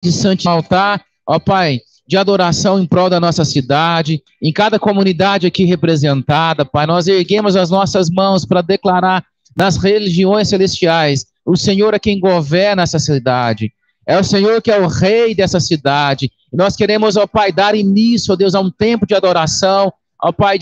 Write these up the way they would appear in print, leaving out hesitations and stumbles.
de santificar altar, ó Pai, de adoração em prol da nossa cidade, em cada comunidade aqui representada, Pai, nós erguemos as nossas mãos para declarar nas religiões celestiais, o Senhor é quem governa essa cidade, é o Senhor que é o rei dessa cidade, e nós queremos, ó Pai, dar início, ó Deus, a um tempo de adoração, ó Pai,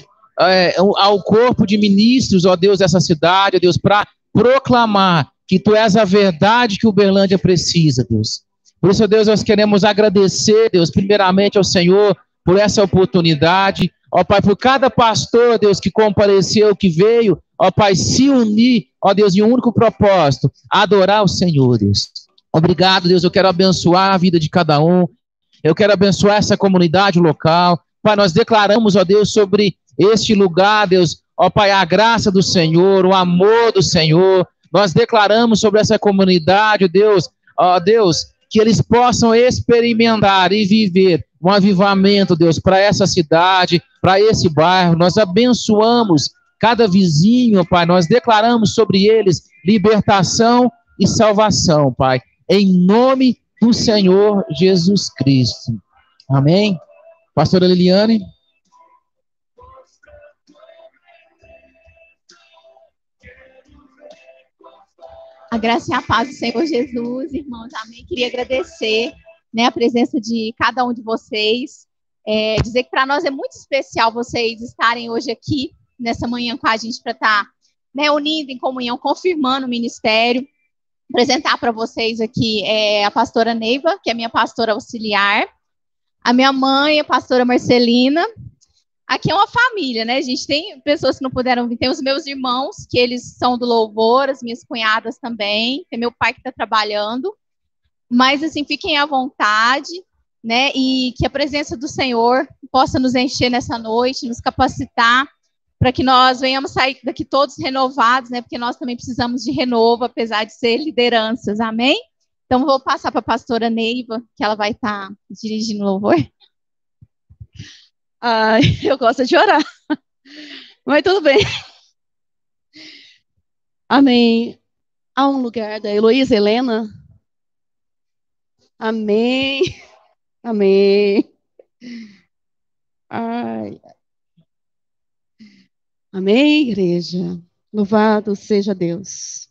ao corpo de ministros, ó Deus, dessa cidade, ó Deus, para proclamar que Tu és a verdade que Uberlândia precisa, Deus. Por isso, Deus, nós queremos agradecer, Deus, primeiramente ao Senhor por essa oportunidade, ó Pai, por cada pastor, Deus, que compareceu, que veio, ó Pai, se unir, ó Deus, em um único propósito, adorar o Senhor, Deus. Obrigado, Deus, eu quero abençoar a vida de cada um, eu quero abençoar essa comunidade local, Pai, nós declaramos, ó Deus, sobre este lugar, Deus, ó Pai, a graça do Senhor, o amor do Senhor, nós declaramos sobre essa comunidade, Deus, ó Deus, que eles possam experimentar e viver um avivamento, Deus, para essa cidade, para esse bairro. Nós abençoamos cada vizinho, Pai, nós declaramos sobre eles libertação e salvação, Pai, em nome do Senhor Jesus Cristo. Amém? Pastora Liliane. A graça e a paz do Senhor Jesus, irmãos, amém. Queria agradecer, né, a presença de cada um de vocês, dizer que para nós é muito especial vocês estarem hoje aqui, nessa manhã com a gente, para estar, né, unindo em comunhão, confirmando o ministério. Apresentar para vocês aqui a pastora Neiva, que é minha pastora auxiliar, a minha mãe, a pastora Marcelina. Aqui é uma família, né? A gente tem pessoas que não puderam vir. Tem os meus irmãos, que eles são do louvor, as minhas cunhadas também. Tem meu pai que está trabalhando. Mas, assim, fiquem à vontade, né? E que a presença do Senhor possa nos encher nessa noite, nos capacitar, para que nós venhamos sair daqui todos renovados, né? Porque nós também precisamos de renovo, apesar de ser lideranças. Amém? Então, vou passar para a pastora Neiva, que ela vai estar dirigindo o louvor. Ai, eu gosto de orar, mas tudo bem. Amém. Há um lugar da Heloísa Helena? Amém. Amém. Ai. Amém, igreja. Louvado seja Deus.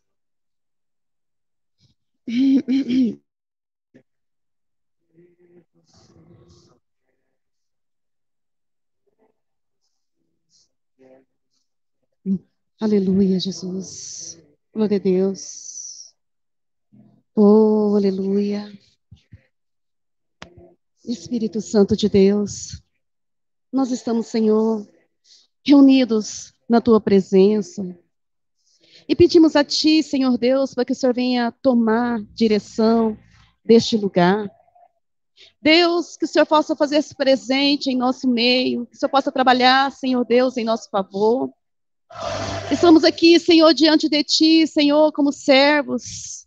Aleluia, Jesus. Glória a Deus. Oh, aleluia. Espírito Santo de Deus, nós estamos, Senhor, reunidos na Tua presença e pedimos a Ti, Senhor Deus, para que o Senhor venha tomar direção deste lugar. Deus, que o Senhor possa fazer-se presente em nosso meio, que o Senhor possa trabalhar, Senhor Deus, em nosso favor. Estamos aqui, Senhor, diante de Ti, Senhor, como servos,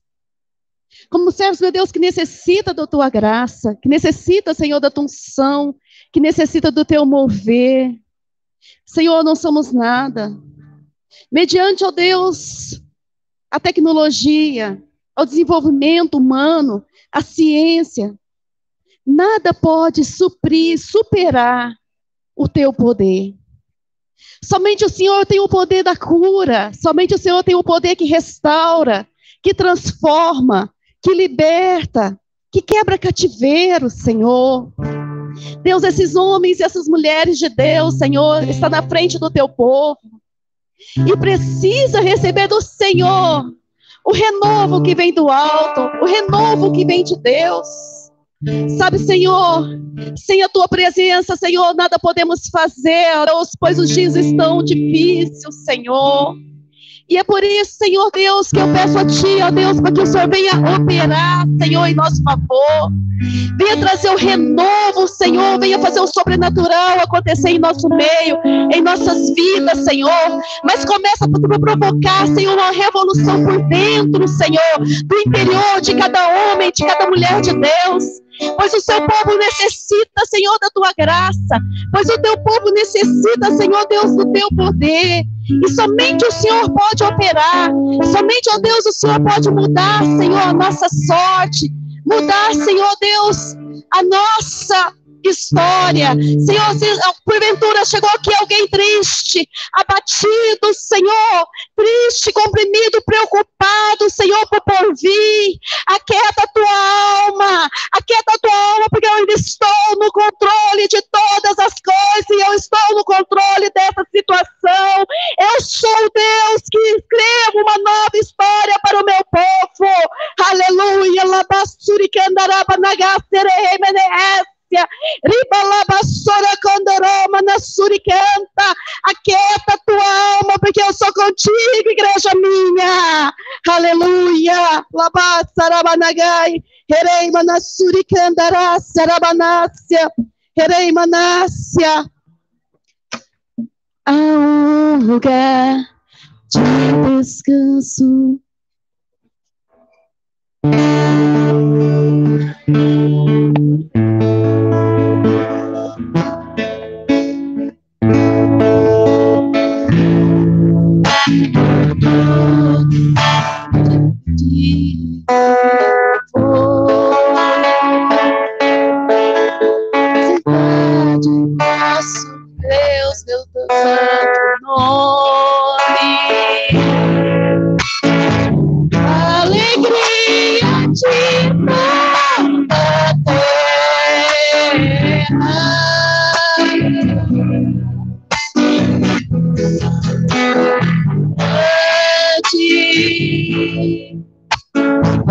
meu Deus, que necessita da Tua graça, que necessita, Senhor, da Tua unção, que necessita do Teu mover. Senhor, não somos nada. Mediante, ó Deus, a tecnologia, o desenvolvimento humano, a ciência, nada pode suprir, superar o Teu poder. Somente o Senhor tem o poder da cura, somente o Senhor tem o poder que restaura, que transforma, que liberta, que quebra cativeiro, Senhor. Deus, esses homens e essas mulheres de Deus, Senhor, estão na frente do Teu povo e precisa receber do Senhor o renovo que vem do alto, o renovo que vem de Deus. Sabe, Senhor, sem a Tua presença, Senhor, nada podemos fazer, Deus, pois os dias estão difíceis, Senhor. E é por isso, Senhor Deus, que eu peço a Ti, ó Deus, para que o Senhor venha operar, Senhor, em nosso favor. Venha trazer o renovo, Senhor, venha fazer o sobrenatural acontecer em nosso meio, em nossas vidas, Senhor. Mas começa por provocar, Senhor, uma revolução por dentro, Senhor, do interior de cada homem, de cada mulher de Deus. Pois o Seu povo necessita, Senhor, da Tua graça. Pois o Teu povo necessita, Senhor Deus, do Teu poder. E somente o Senhor pode operar. Somente, ó Deus, o Senhor pode mudar, Senhor, a nossa sorte. mudar, Senhor Deus, a nossa história. Senhor, se porventura chegou aqui alguém triste, abatido, Senhor, triste, comprimido, preocupado, Senhor, por vir, aquieta a tua alma, porque eu ainda estou no controle de todas as coisas, e eu estou no controle dessa situação. Eu sou o Deus que escrevo uma nova história para o meu povo. Aleluia. Labassuri candaraba nagasere menees. Ribalabassora condoroma na suricanta. Aquieta tua alma, porque eu sou contigo, igreja minha. Aleluia. Labassarabanagai. Hereima na suricandara sarabanácia. Hereima nácia. Há um lugar de descanso. Deus, meu santo nome, alegria de toda a terra,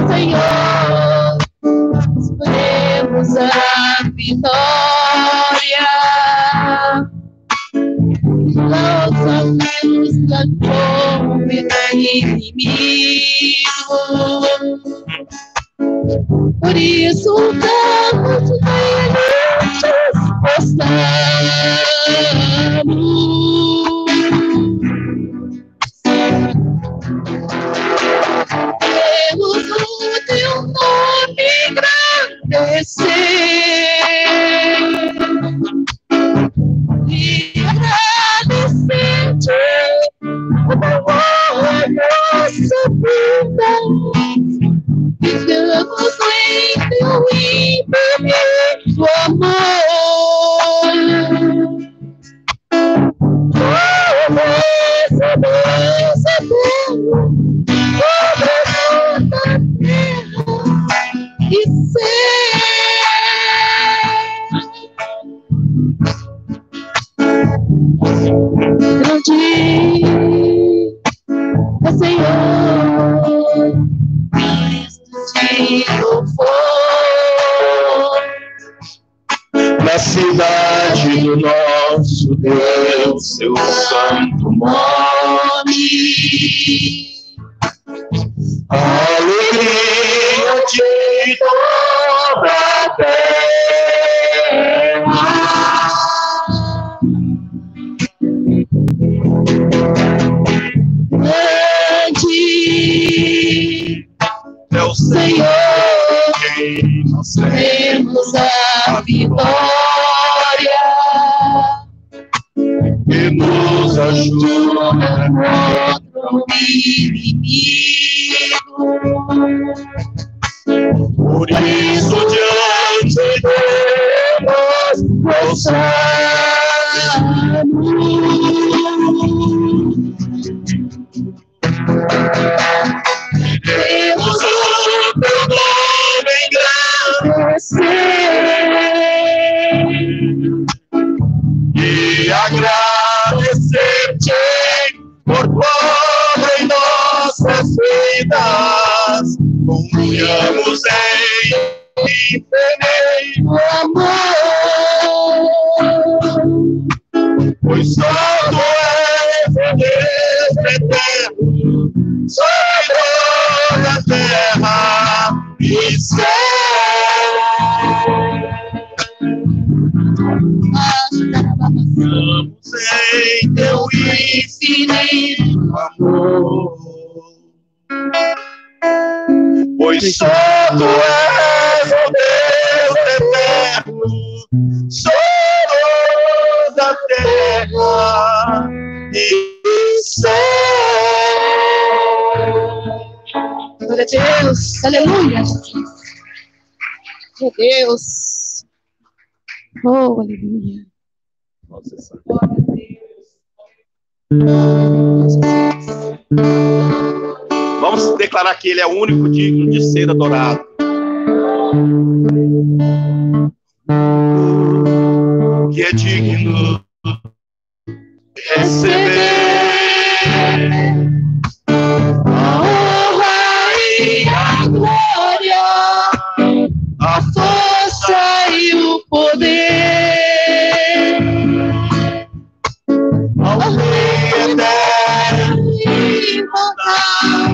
Senhor, escolhemos a vitória. Lançamos na fome do inimigo. Por isso vamos felizes postamos. Temos o teu nome engrandecer e agradecer-te por nossa vida. Vivemos em teu infinito amor. Recebemos a Deus sobre toda a terra e ser. Grande é Senhor, Cristo de louvor. Na cidade do nosso Deus, seu santo nome, a alegria de toda a terra. Grande é o Senhor, quem nós temos a vitória, que nos ajuda contra o inimigo. Por isso diante deles mostramos. Temos o teu nome engrandecer e agradecer-te por tudo em nossas vidas. Confiamos em infinito amor, pois só tu és o Deus eterno sobre toda a terra e céu. Estamos em teu infinito amor, pois só tu és o Deus eterno sobre toda a terra e céu. Glória a Deus, aleluia. Meu Deus. Oh, aleluia. Vamos declarar que Ele é o único digno de ser adorado. Que é digno de receber a honra e a glória, a força e o poder, ao Rei eterno e imortal,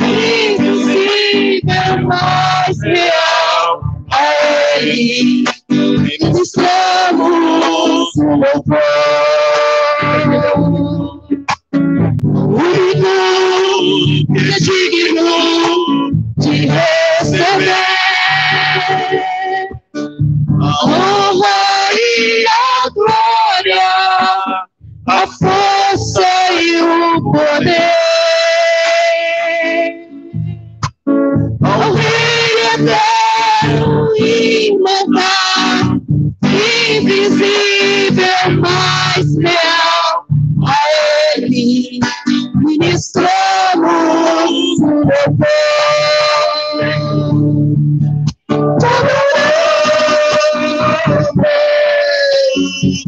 invisível, mais real, a Ele ministramos o louvor. O único que é digno de receber a honra e a glória, a força e o poder, ao Rei eterno e imortal, invisível, mais real, a Ele ministramos o louvor.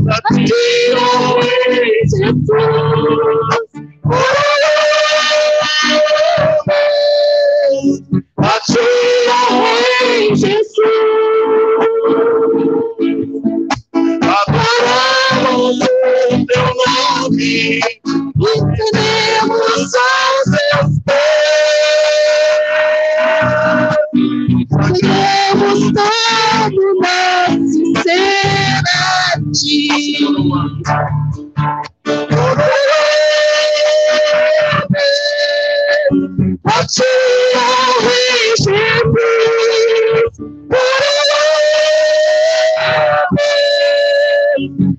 A ti, ó Rei Jesus, a ti, ó Rei Jesus, adoramos o teu nome e rendemos aos teus pés. Queremos todo nosso ser a ti. A ti, ó Rei Jesus,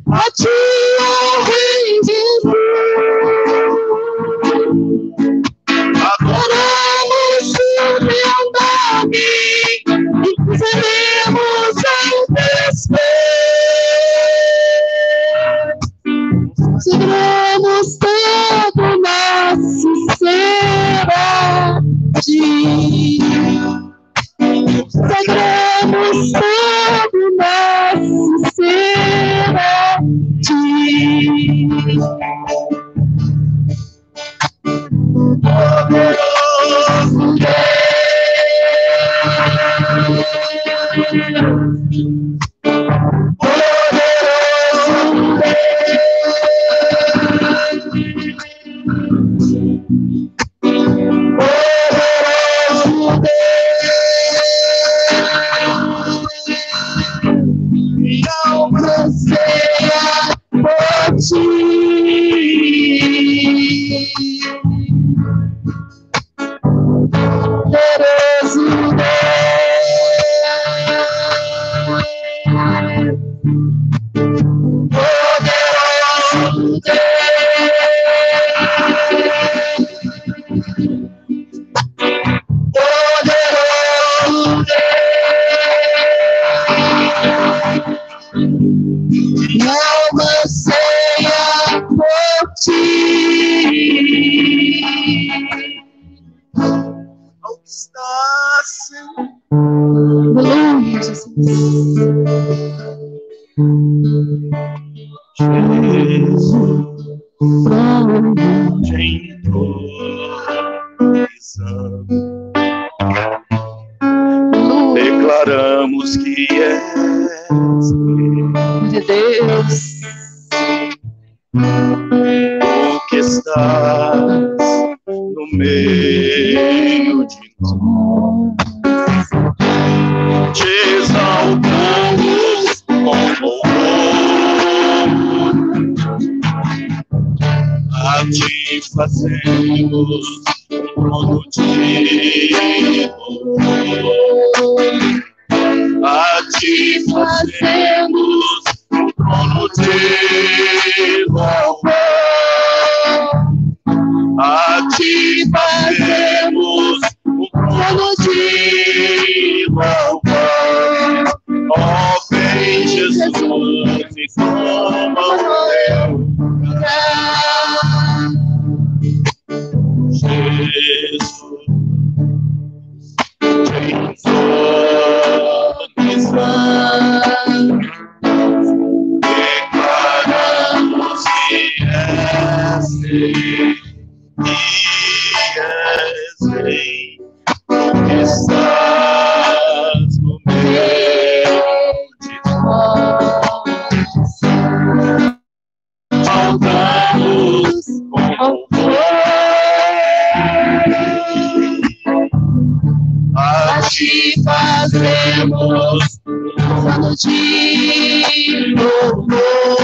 a ti, ó Rei Jesus, adoramos o teu nome e seremos ao teus pés. Seguramos todo nosso ser a ti. Sagramos todo nosso ser a ti. Poderoso minha alma anseia por ti. Poderoso minha alma anseia por ti. Ao que estás, Aleluia, Jesus. Jesus, te entroniza. Declaramos que és De Deus. o que estás no meio de nós. Te exaltamos com louvor, a ti fazemos um trono de louvor. A ti fazemos um trono de louvor. A ti fazemos um trono de louvor. Jesus, estamos no teu lugar. Jesus, declaramos que és rei, estás no meio de nós, saudamos com a ti fazemos um ano de louvor,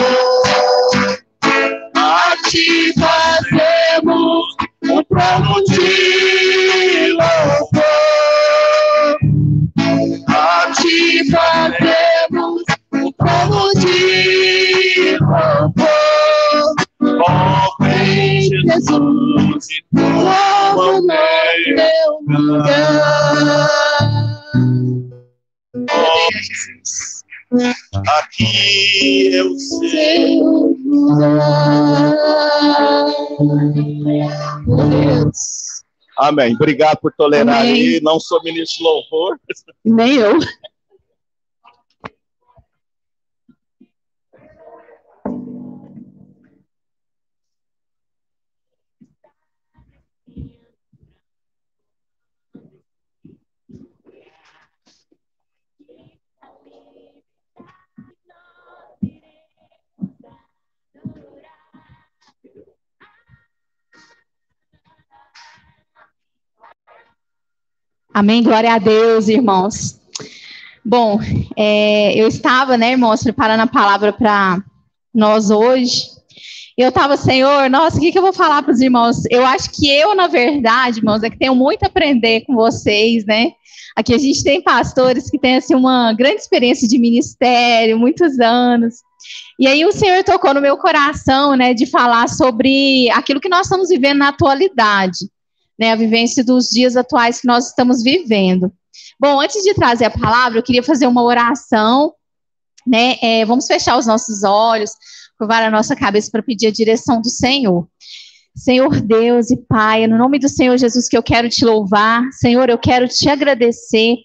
a ti fazemos um trono de louvor, a ti fazemos um trono de louvor. Ó, vem Jesus, e como no teu lugar. Ó, Jesus, aqui eu sei o lugar. Deus. Amém. Obrigado por tolerar aí. Não sou ministro de louvor. Nem eu. Amém, glória a Deus, irmãos. Bom, eu estava, né, irmãos, preparando a palavra para nós hoje. Eu estava, Senhor, nossa, o que eu vou falar para os irmãos? Eu acho que eu, na verdade, irmãos, é que tenho muito a aprender com vocês, né? Aqui a gente tem pastores que têm, assim, uma grande experiência de ministério, muitos anos. E aí o Senhor tocou no meu coração, né, de falar sobre aquilo que nós estamos vivendo na atualidade, né, a vivência dos dias atuais que nós estamos vivendo. Bom, antes de trazer a palavra, eu queria fazer uma oração, né, vamos fechar os nossos olhos, curvar a nossa cabeça para pedir a direção do Senhor. Senhor Deus e Pai, no nome do Senhor Jesus que eu quero te louvar, Senhor, eu quero te agradecer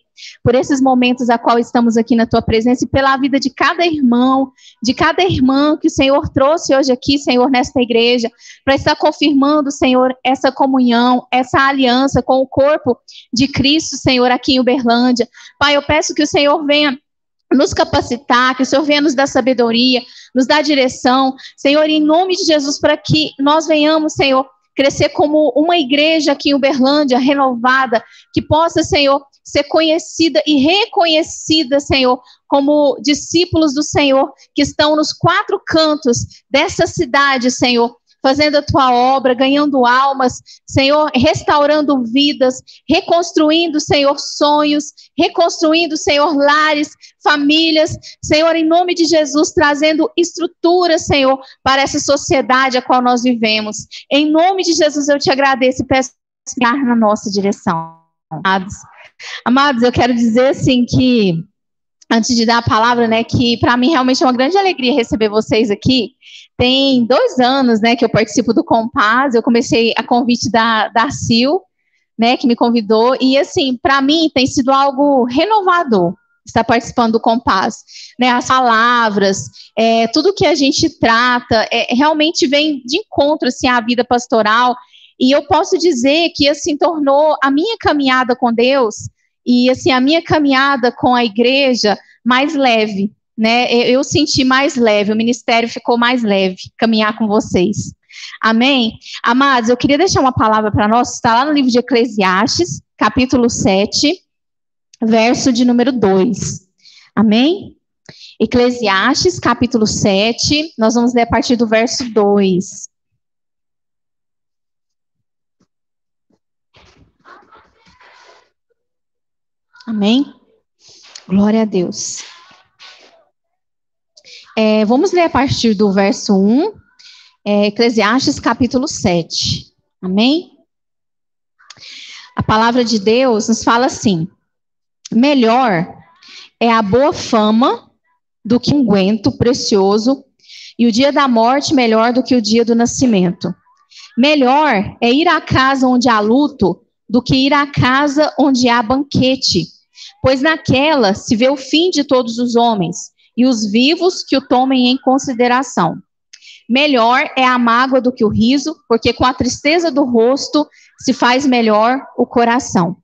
por esses momentos a qual estamos aqui na tua presença e pela vida de cada irmão, de cada irmã que o Senhor trouxe hoje aqui, Senhor, nesta igreja, para estar confirmando, Senhor, essa comunhão, essa aliança com o corpo de Cristo, Senhor, aqui em Uberlândia. Pai, eu peço que o Senhor venha nos capacitar, que o Senhor venha nos dar sabedoria, nos dar direção, Senhor, em nome de Jesus, para que nós venhamos, Senhor, crescer como uma igreja aqui em Uberlândia, renovada, que possa, Senhor, ser conhecida e reconhecida, Senhor, como discípulos do Senhor, que estão nos quatro cantos dessa cidade, Senhor, fazendo a tua obra, ganhando almas, Senhor, restaurando vidas, reconstruindo, Senhor, sonhos, reconstruindo, Senhor, lares, famílias, Senhor, em nome de Jesus, trazendo estrutura, Senhor, para essa sociedade a qual nós vivemos. Em nome de Jesus, eu te agradeço e peço na nossa direção. Amados, eu quero dizer assim que, antes de dar a palavra, né, que para mim realmente é uma grande alegria receber vocês aqui. Tem 2 anos, né, que eu participo do Compaz, eu comecei a convite da Sil, né, que me convidou, e assim, para mim tem sido algo renovador estar participando do Compaz, né, as palavras, tudo que a gente trata, realmente vem de encontro, assim, à vida pastoral, e eu posso dizer que, assim, tornou a minha caminhada com Deus, e, assim, a minha caminhada com a igreja mais leve, né, eu senti mais leve, o ministério ficou mais leve, caminhar com vocês. Amém? Amados, eu queria deixar uma palavra para nós, está lá no livro de Eclesiastes, capítulo 7, verso de número 2. Amém? Eclesiastes, capítulo 7, nós vamos ler a partir do verso 2. Amém? Glória a Deus. Vamos ler a partir do verso 1, Eclesiastes capítulo 7. Amém? A palavra de Deus nos fala assim: melhor é a boa fama do que um unguento precioso, e o dia da morte melhor do que o dia do nascimento. Melhor é ir à casa onde há luto do que ir à casa onde há banquete, pois naquela se vê o fim de todos os homens, e os vivos que o tomem em consideração. Melhor é a mágoa do que o riso, porque com a tristeza do rosto se faz melhor o coração.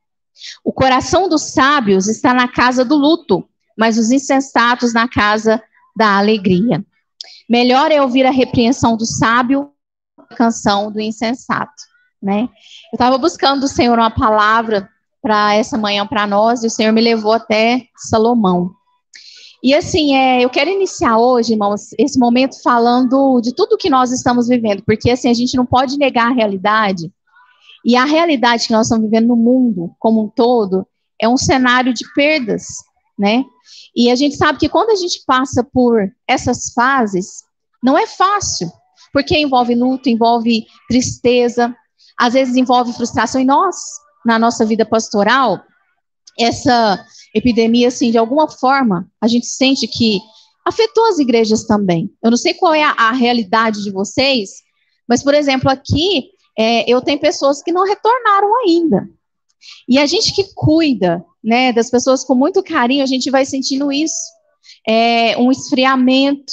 O coração dos sábios está na casa do luto, mas os insensatos na casa da alegria. Melhor é ouvir a repreensão do sábio, a canção do insensato, né? Eu estava buscando do Senhor uma palavra para essa manhã para nós, e o Senhor me levou até Salomão. E assim, eu quero iniciar hoje, irmãos, esse momento falando de tudo que nós estamos vivendo, porque assim, a gente não pode negar a realidade, e a realidade que nós estamos vivendo no mundo como um todo é um cenário de perdas, né? E a gente sabe que quando a gente passa por essas fases, não é fácil, porque envolve luto, envolve tristeza, às vezes envolve frustração, e nós, na nossa vida pastoral, essa epidemia, assim, de alguma forma, a gente sente que afetou as igrejas também. Eu não sei qual é a realidade de vocês, mas, por exemplo, aqui, eu tenho pessoas que não retornaram ainda. E a gente que cuida, né, das pessoas com muito carinho, a gente vai sentindo isso. Um esfriamento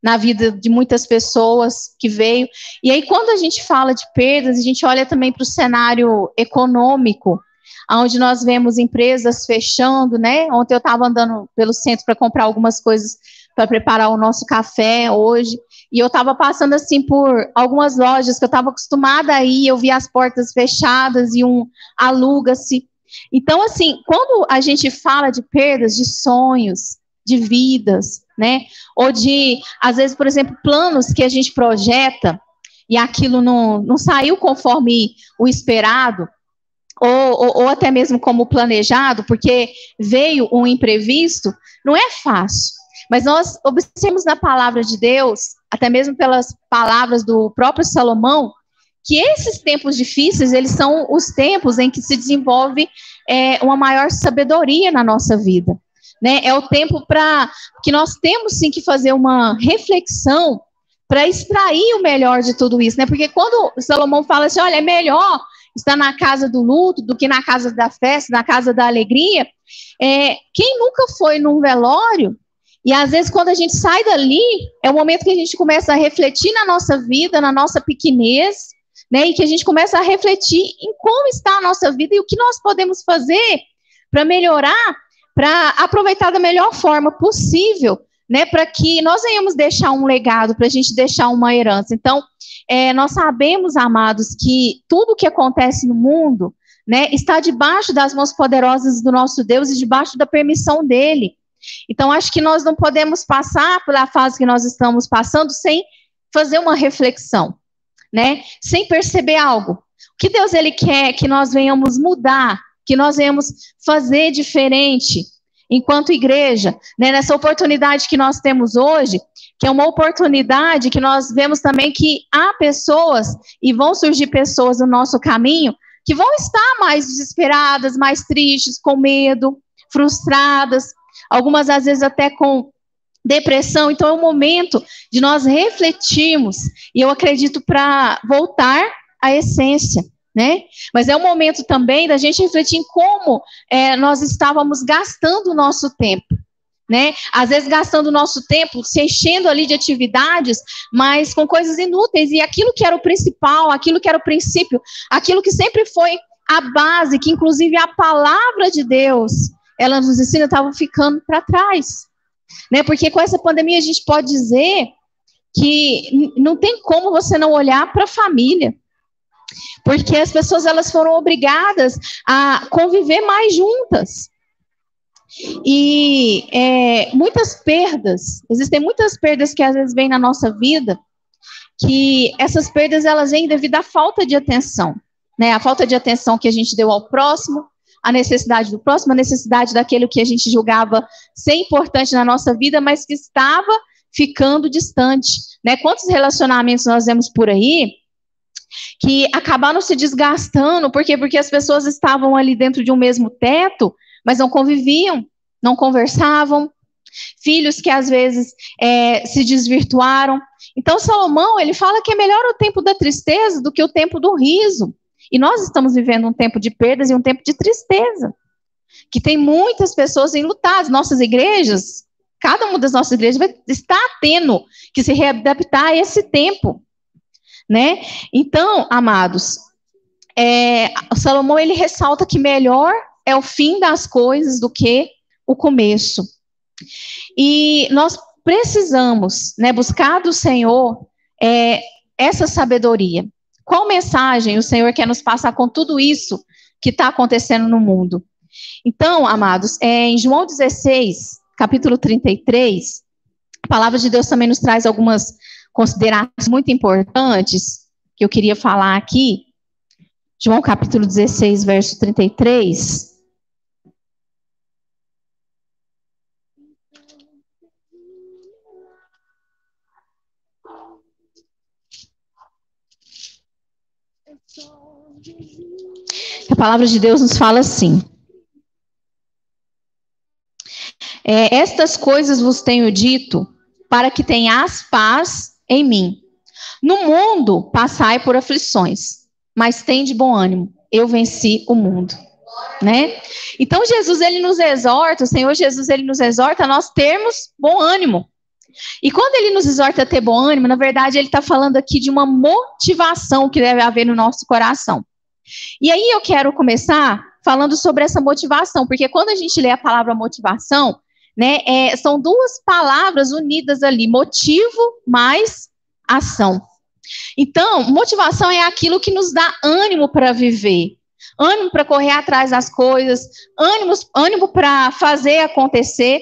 na vida de muitas pessoas que veio. E aí, quando a gente fala de perdas, a gente olha também para o cenário econômico, onde nós vemos empresas fechando, né? Ontem eu estava andando pelo centro para comprar algumas coisas para preparar o nosso café hoje, e eu estava passando assim por algumas lojas que eu estava acostumada a ir, eu vi as portas fechadas e aluga-se. Então, assim, quando a gente fala de perdas de sonhos, de vidas, né? Ou de, às vezes, por exemplo, planos que a gente projeta e aquilo não saiu conforme o esperado, ou até mesmo como planejado, porque veio um imprevisto, não é fácil. Mas nós observamos na palavra de Deus, até mesmo pelas palavras do próprio Salomão, que esses tempos difíceis, eles são os tempos em que se desenvolve uma maior sabedoria na nossa vida, né? É o tempo para que nós temos sim que fazer uma reflexão para extrair o melhor de tudo isso, né? Porque quando Salomão fala assim, olha, é melhor estar na casa do luto do que na casa da festa, na casa da alegria, quem nunca foi num velório, e às vezes quando a gente sai dali, é o momento que a gente começa a refletir na nossa vida, na nossa pequenez, né, e que a gente começa a refletir em como está a nossa vida e o que nós podemos fazer para melhorar, para aproveitar da melhor forma possível, né, para que nós venhamos deixar um legado, para a gente deixar uma herança. Então, nós sabemos, amados, que tudo que acontece no mundo, né, está debaixo das mãos poderosas do nosso Deus e debaixo da permissão dele. Então, acho que nós não podemos passar pela fase que nós estamos passando sem fazer uma reflexão, né, sem perceber algo. O que Deus ele quer que nós venhamos mudar, que nós venhamos fazer diferente enquanto igreja, né, nessa oportunidade que nós temos hoje, que é uma oportunidade que nós vemos também que há pessoas, e vão surgir pessoas no nosso caminho, que vão estar mais desesperadas, mais tristes, com medo, frustradas, algumas às vezes até com depressão. Então é o momento de nós refletirmos, e eu acredito para voltar à essência, né? Mas é um momento também da gente refletir em como nós estávamos gastando o nosso tempo, né? Às vezes gastando o nosso tempo, se enchendo ali de atividades, mas com coisas inúteis, e aquilo que era o principal, aquilo que era o princípio, aquilo que sempre foi a base, que inclusive a palavra de Deus, ela nos ensina, estava ficando para trás, né? Porque com essa pandemia a gente pode dizer que não tem como você não olhar para a família, porque as pessoas elas foram obrigadas a conviver mais juntas. E muitas perdas, existem muitas perdas que às vezes vêm na nossa vida, que essas perdas elas vêm devido à falta de atenção, né? A falta de atenção que a gente deu ao próximo, a necessidade do próximo, a necessidade daquilo que a gente julgava ser importante na nossa vida, mas que estava ficando distante, né? Quantos relacionamentos nós vemos por aí que acabaram se desgastando, por quê? Porque as pessoas estavam ali dentro de um mesmo teto, mas não conviviam, não conversavam, filhos que às vezes se desvirtuaram. Então, Salomão, ele fala que é melhor o tempo da tristeza do que o tempo do riso. E nós estamos vivendo um tempo de perdas e um tempo de tristeza, que tem muitas pessoas enlutadas. Nossas igrejas, cada uma das nossas igrejas vai estar tendo que se readaptar a esse tempo, né? Então, amados, Salomão, ele ressalta que melhor é o fim das coisas do que o começo. E nós precisamos, né, buscar do Senhor essa sabedoria. Qual mensagem o Senhor quer nos passar com tudo isso que está acontecendo no mundo? Então, amados, em João 16, capítulo 33, a palavra de Deus também nos traz algumas considerações muito importantes que eu queria falar aqui. João capítulo 16, verso 33. A palavra de Deus nos fala assim: estas coisas vos tenho dito, para que tenhas paz em mim. No mundo passai por aflições, mas tende bom ânimo, eu venci o mundo. Né? Então Jesus, ele nos exorta, o Senhor Jesus, ele nos exorta a nós termos bom ânimo. E quando ele nos exorta a ter bom ânimo, na verdade ele está falando aqui de uma motivação que deve haver no nosso coração. E aí eu quero começar falando sobre essa motivação, porque quando a gente lê a palavra motivação, né, são duas palavras unidas ali, motivo mais ação. Então, motivação é aquilo que nos dá ânimo para viver, ânimo para correr atrás das coisas, ânimo para fazer acontecer.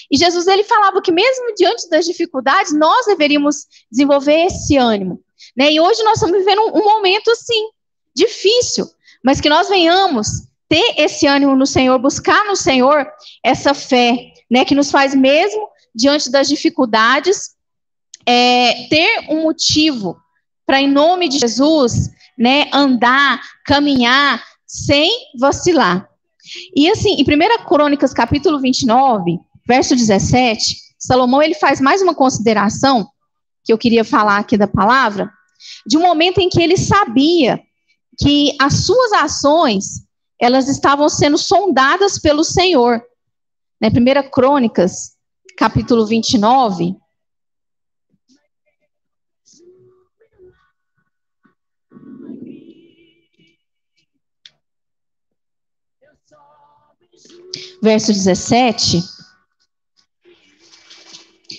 E Jesus, ele falava que mesmo diante das dificuldades, nós deveríamos desenvolver esse ânimo, né? E hoje nós estamos vivendo um momento, assim, difícil, mas que nós venhamos ter esse ânimo no Senhor, buscar no Senhor essa fé, né, que nos faz mesmo diante das dificuldades, ter um motivo para, em nome de Jesus, né, andar, caminhar sem vacilar. E assim, em 1 Crônicas, capítulo 29, verso 17, Salomão, ele faz mais uma consideração, que eu queria falar aqui da palavra, de um momento em que ele sabia que as suas ações, elas estavam sendo sondadas pelo Senhor. Né? 1 Crônicas, capítulo 29. Verso 17.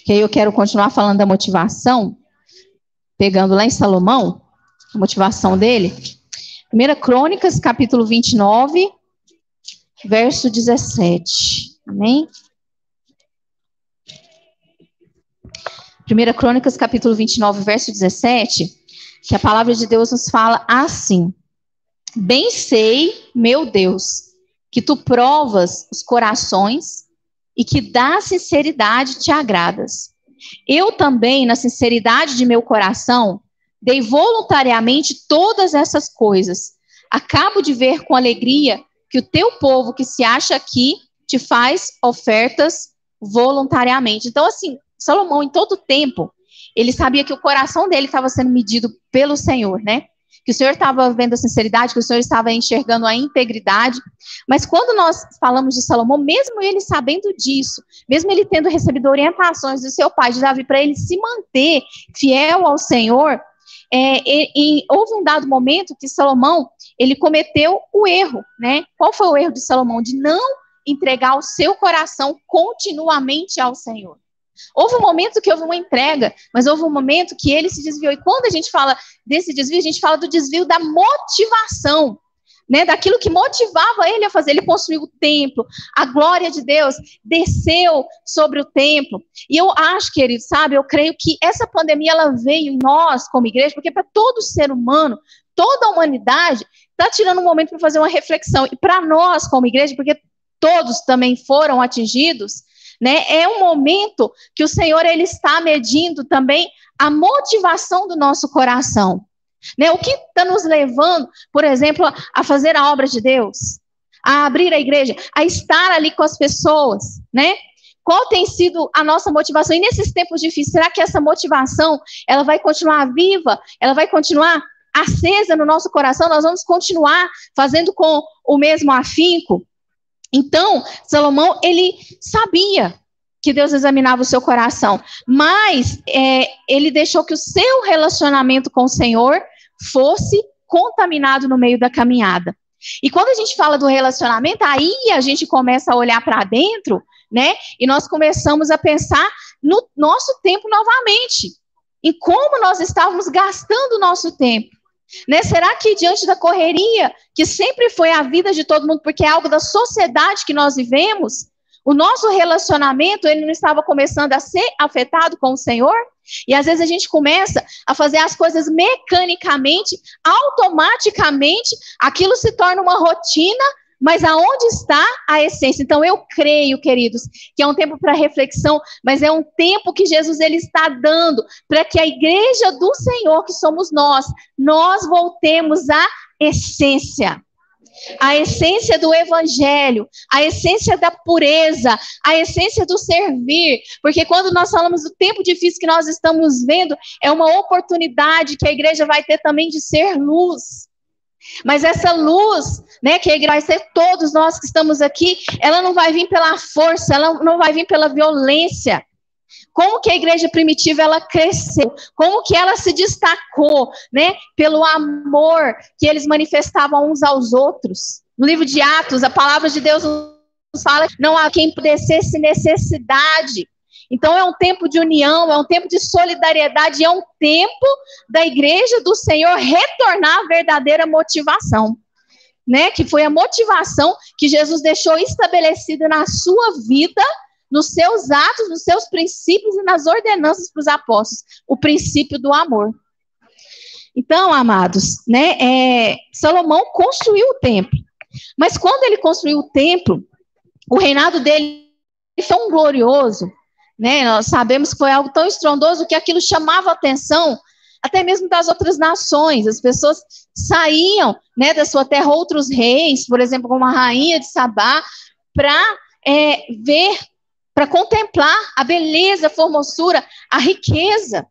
Que aí eu quero continuar falando da motivação, pegando lá em Salomão, a motivação dele. 1 Crônicas, capítulo 29, verso 17. Amém? 1 Crônicas, capítulo 29, verso 17, que a palavra de Deus nos fala assim: bem sei, meu Deus, que tu provas os corações e que da sinceridade te agradas. Eu também, na sinceridade de meu coração, dei voluntariamente todas essas coisas. Acabo de ver com alegria que o teu povo que se acha aqui te faz ofertas voluntariamente. Então, assim, Salomão, em todo tempo, ele sabia que o coração dele estava sendo medido pelo Senhor, né? Que o Senhor estava vendo a sinceridade, que o Senhor estava enxergando a integridade. Mas quando nós falamos de Salomão, mesmo ele sabendo disso, mesmo ele tendo recebido orientações do seu pai, de Davi, para ele se manter fiel ao Senhor, houve um dado momento que Salomão, ele cometeu o erro, né? Qual foi o erro de Salomão? De não entregar o seu coração continuamente ao Senhor. Houve um momento que houve uma entrega, mas houve um momento que ele se desviou. E quando a gente fala desse desvio, a gente fala do desvio da motivação, né? Daquilo que motivava ele a fazer. Ele construiu o templo, a glória de Deus desceu sobre o templo. E eu acho, querido, sabe, eu creio que essa pandemia, ela veio em nós como igreja, porque para todo ser humano, toda a humanidade, está tirando um momento para fazer uma reflexão. E para nós como igreja, porque todos também foram atingidos, né? É um momento que o Senhor, ele está medindo também a motivação do nosso coração, né? O que está nos levando, por exemplo, a fazer a obra de Deus, a abrir a igreja, a estar ali com as pessoas, né? Qual tem sido a nossa motivação? E nesses tempos difíceis, será que essa motivação, ela vai continuar viva? Ela vai continuar acesa no nosso coração? Nós vamos continuar fazendo com o mesmo afinco? Então, Salomão, ele sabia que Deus examinava o seu coração, mas ele deixou que o seu relacionamento com o Senhor fosse contaminado no meio da caminhada. E quando a gente fala do relacionamento, aí a gente começa a olhar para dentro, né? E nós começamos a pensar no nosso tempo novamente, em como nós estávamos gastando o nosso tempo. Né? Será que diante da correria, que sempre foi a vida de todo mundo, porque é algo da sociedade que nós vivemos, o nosso relacionamento, ele não estava começando a ser afetado com o Senhor? E às vezes a gente começa a fazer as coisas mecanicamente, automaticamente, aquilo se torna uma rotina, mas aonde está a essência? Então eu creio, queridos, que é um tempo para reflexão, mas é um tempo que Jesus ele está dando para que a igreja do Senhor, que somos nós voltemos à essência. A essência do evangelho, a essência da pureza, a essência do servir, porque quando nós falamos do tempo difícil que nós estamos vendo, é uma oportunidade que a igreja vai ter também de ser luz. Mas essa luz, né, que a igreja vai ser todos nós que estamos aqui, ela não vai vir pela força, ela não vai vir pela violência. Como que a igreja primitiva ela cresceu? Como que ela se destacou, né? Pelo amor que eles manifestavam uns aos outros. No livro de Atos, a palavra de Deus nos fala que não há quem padecesse necessidade. Então é um tempo de união, é um tempo de solidariedade, é um tempo da igreja do Senhor retornar à verdadeira motivação, né? Que foi a motivação que Jesus deixou estabelecida na sua vida, nos seus atos, nos seus princípios e nas ordenanças para os apóstolos, o princípio do amor. Então, amados, né, Salomão construiu o templo, mas quando ele construiu o templo, o reinado dele foi tão glorioso, né, nós sabemos que foi algo tão estrondoso que aquilo chamava a atenção até mesmo das outras nações. As pessoas saíam, né, da sua terra, outros reis, por exemplo, como a rainha de Sabá, para ver, para contemplar a beleza, a formosura, a riqueza.